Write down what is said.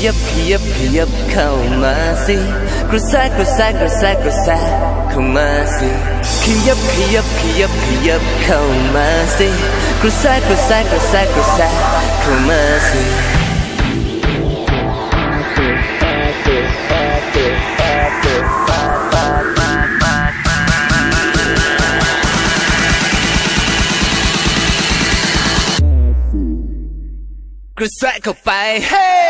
ยับขยับขยับเข้ามาสิกระแสกระแสกระแสกระแสเข้ามาสิขยับขยับขยับขยับเข้ามาสิกระแสกระแสกระแสกระแสเข้ามาสิกระแสเข้าไปเฮ้